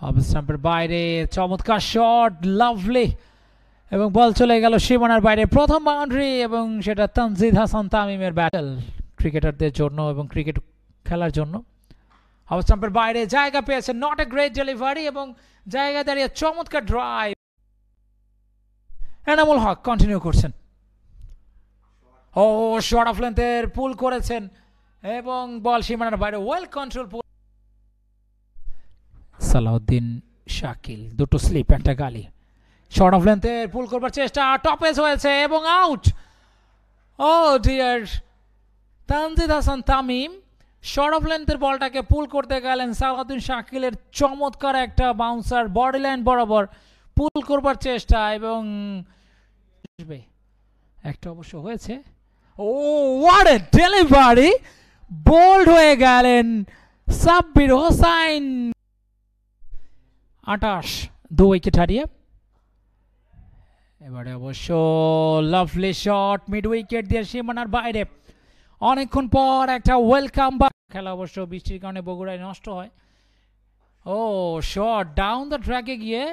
Of স্টাম্পের বাইরে চমৎকার শট, লাভলি, এবং বল চলে গেল সীমানার বাইরে। প্রথম বাউন্ডারি, এবং সেটা তানজিদ হাসান তামিমের ব্যাটল ক্রিকেটারদের জন্য এবং ক্রিকেট খেলার জন্য। অফ স্টাম্পের বাইরে জায়গা পেয়েছে, নট এ গ্রেট ডেলিভারি, এবং জায়গা দাঁড়িয়ে চমৎকার ড্রাইভ। এনামুল হক কন্টিনিউ করছেন। ও শর্ট অফ লেন্থের পুল করেছেন এবং বল সীমানার বাইরে, ওয়েল কন্ট্রোল পুল। সালাউদ্দিন শাকিল, দুটো স্লিপ একটা গালি। শর্ট অফ লেন্থের পুল করবার চেষ্টা, টপেজ হয়েছে এবং out. Oh dear, Tanzid Hasan Tamim short of লেন্থের বলটাকে পুল করতে গেলেন, সালাউদ্দিন শাকিলের চমৎকার একটা বাউন্সার বডি লাইন বরাবর পুল করবার চেষ্টা, এবং একটা অবশ্য হয়েছে। ও হোয়াট এ ডেলিভারি, বোল্ড হয়ে গেলেন সাব্বির হোসাইন। 28, 2 উইকেট হারিয়ে। এবারে অবশ্য লাভলি শট মিড উইকেট দিয়ে সীমানার বাইরে। অনেকক্ষণ পর একটা ওয়েলকাম ব্যাক। খেলা অবশ্য বৃষ্টির কারণে বগুড়ায় নষ্ট হয়। ও শট ডাউন দ্য ট্র্যাকে গিয়ে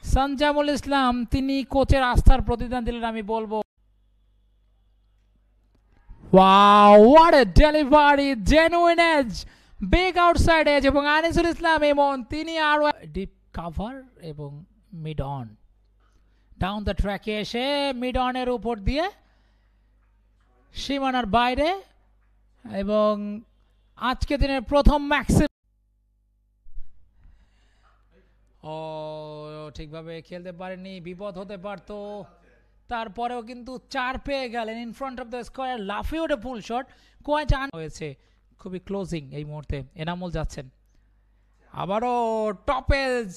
সঞ্জামুল ইসলাম, তিনি কোচের আস্থার প্রতিদান দিলেন আমি বলবো। Wow, what a delivery, genuine edge, big outside edge, এবং আনিসুল ইসলাম এমন তিনি আরো ডিপ কাভার এবং মিড অন। ডাউন দ্য ট্র্যাকে এসে মিড অনের উপর দিয়ে সীমানার বাইরে, এবং আজকে দিনের প্রথম ম্যাক্সিম। ও ঠিকভাবে খেলতে পারেনি, বিপদ হতে পারত, তারপরেও কিন্তু 4 পেয়ে গেলেন in front of the square. লাফিয়ে ওঠে ফুল শট, কোয়াইট আন হয়েছে, খুবই ক্লোজিং এই মুহূর্তে। এনামুল যাচ্ছেন, আবারও topaz,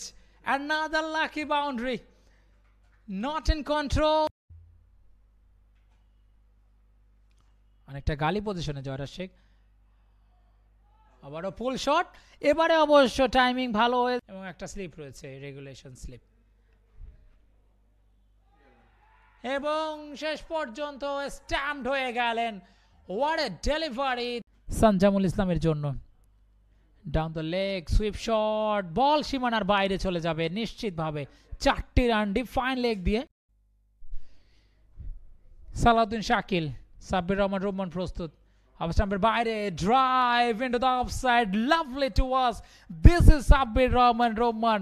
another lucky boundary, not in control. অনেকটা গালি পজিশনে জয়রাজ শেখ, আবারও ফুল শট। এবারে অবশ্য টাইমিং ভালো হয়েছে এবং একটা স্লিপ রয়েছে, রেগুলেশন স্লিপ, এবং শেষ পর্যন্ত স্ট্যাম্পড হয়ে গেলেন। হোয়াট এ ডেলিভারি সঞ্জামুল ইসলামের জন্য। Down the leg sweep shot, ball সীমানার বাইরে চলে যাবে নিশ্চিতভাবে। 4টি রান ডিফাইন লেগ দিয়ে। সালাউদ্দিন শাকিল, সাব্বির রহমান রোমান প্রস্তুত। অফ স্টাম্পের বাইরে drive into the offside, lovely to watch. This is Sabbir Rahman Roman,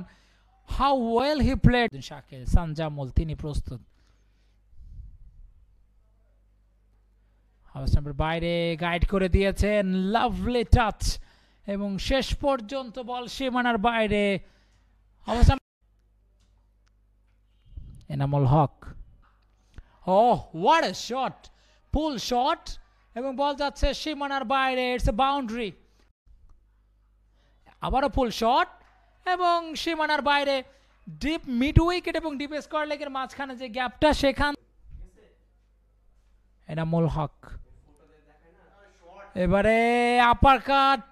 how well he played. Shakil, Sanjamul তিনি প্রস্তুত। অফ স্টাম্পের বাইরে গাইড করে দিয়েছেন, লাভলি টাচ, এবং শেষ পর্যন্ত বল সীমানার বাইরে। Enamul Haque, oh what a shot, pull shot, এবং বল যাচ্ছে সীমানার বাইরে, ইটস এ বাউন্ডারি। আবারও পুল শট এবং সীমানার বাইরে। ডিপ মিড উইকেট এবং ডিপ স্কোয়ার লেগের মাঝখানে যে গ্যাপটা, সেখান এনামুল হক এবারে আপার কাট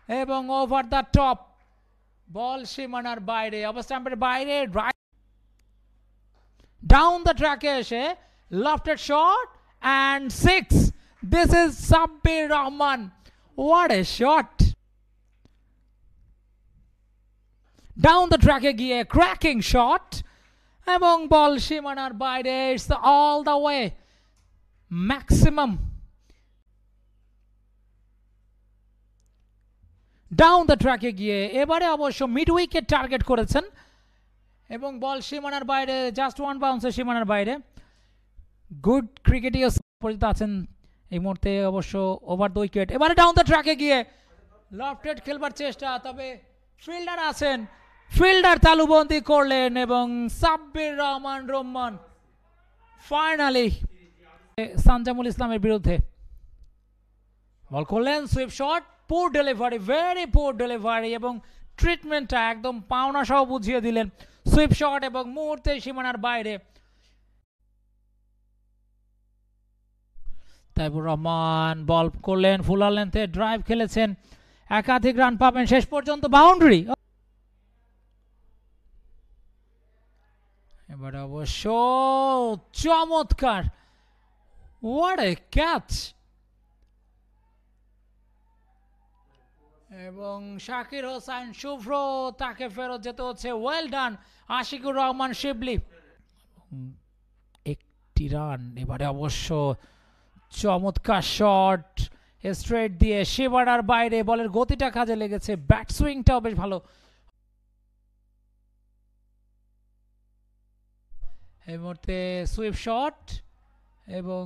এবং ওভার দ্য টপ, বল সীমানার বাইরে। অফ স্টাম্পের বাইরে ডাউন দ্য ট্র্যাকে এসে lofted shot and 6. This is Sabbir Rahman. What a shot! Down the track গিয়ে cracking shot, এবং বল সীমানার বাইরে। It's all the way maximum. Down the track গিয়ে এবারে অবশ্য মিড উইকেট টার্গেট করেছেন, এবং বল সীমানার বাইরে, জাস্ট ওয়ান বাউন্সে সীমানার বাইরে। গুড ক্রিকেটিয়ার্স পরিচিত আছেন এই মুহূর্তে অবশ্য ওভার দ্য উইকেট। এবারে ডাউন দ্য ট্র্যাকে গিয়ে লফটেড খেলবার চেষ্টা, তবে ফিল্ডার আছেন, ফিল্ডার তালুবন্দি করলেন, এবং সাব্বির রহমান রোমান ফাইনালি সঞ্জামুল ইসলামের বিরুদ্ধে বল করলেন। সুইপ শট, পুর ডেলিভারি, ভেরি পুর ডেলিভারি, এবং ট্রিটমেন্টটা একদম পাওনা সহ বুঝিয়ে দিলেন। সুইপ শট এবং মুহূর্তে সীমানার বাইরে। তাইবুর রহমান বল করলেন, ফুলার লেন্থে ড্রাইভ খেলেছেন, একাধিক রান পাবেন, শেষ পর্যন্ত বাউন্ডারি। এবারে অবশ্য চমৎকার, হোয়াট এ ক্যাচ, এবং শাকির হোসেন শুভ্র, তাকে ফেরত যেতে হচ্ছে। ওয়েল ডান আশিকুর রহমান শিবলি, একটি রান। এবারে অবশ্য চমৎকার শট স্ট্রেট দিয়ে সীমানার বাইরে, বলের গতিটা কাজে লেগেছে, ব্যাট সুইংটাও বেশ ভালো। এই মুহূর্তে সুইপ শট এবং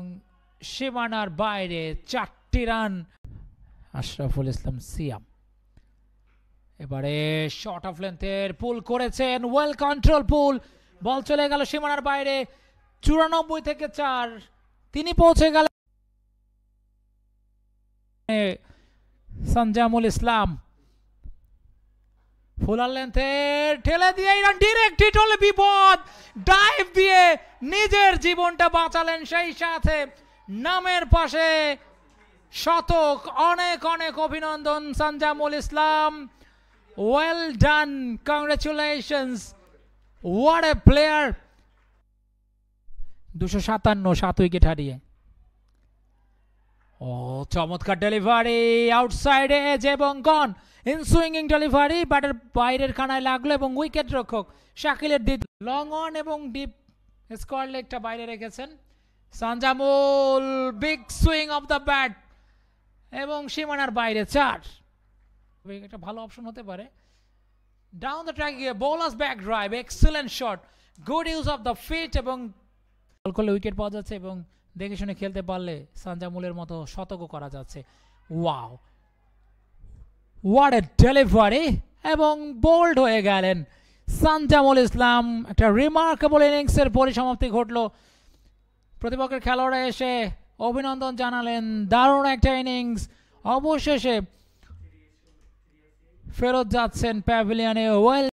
সীমানার বাইরে 4টি রান। আশরাফুল ইসলাম সিয়াম এবারে শর্ট অফ লেন্থের পুল করেছেন, ওয়েল কন্ট্রোল পুল, বল চলে গেল সীমানার বাইরে। 94 থেকে 4, তিনি পৌঁছে গেলেন। সঞ্জামুল ইসলাম ফুলার লেন্থের ঠেলে দিয়ে রান, ডিরেক্ট হিট হলে বিপদ, ডাইভ দিয়ে নিজের জীবনটা বাঁচালেন, সেই সাথে নামের পাশে শতক। অনেক অনেক অভিনন্দন Sanjamul Islam, well done, congratulations, what a player. 257, 7 wicket হারিয়ে। ও চমৎকার ডেলিভারি, আউটসাইড এজ এবং গন, ইনসুইংিং ডেলিভারি, ব্যাটের বাইরের খানায় লাগলো এবং উইকেট রক্ষক শাকিলের দিক লং অন এবং ডিপ স্কোয়ার লেগটা বাইরে রেখেছেন Sanjamul. Big swing off the bat এবং সীমানার বাইরে 4, একটা ভালো অপশন হতে পারে। ডাউন দ্য ট্র্যাক গিয়ে bowler's back drive, excellent shot, good use of the feet এবং বল করলে উইকেট পাওয়া যাচ্ছে এবং দেখে শুনে খেলতে পারলে সঞ্জামুলের মতো শতকও করা যাচ্ছে। ওয়াও, হোয়াট এ ডেলিভারি, এবং বোল্ড হয়ে গেলেন সঞ্জামুল ইসলাম। একটা রিমার্কেবল ইনিংসের পরিসমাপ্তি ঘটলো। প্রতিপক্ষের খেলোয়াড়রা এসে অভিনন্দন জানালেন, দারুণ একটা ইনিংস। অবশেষে ফেরত যাচ্ছেন প্যাভিলিয়নে। ওয়েল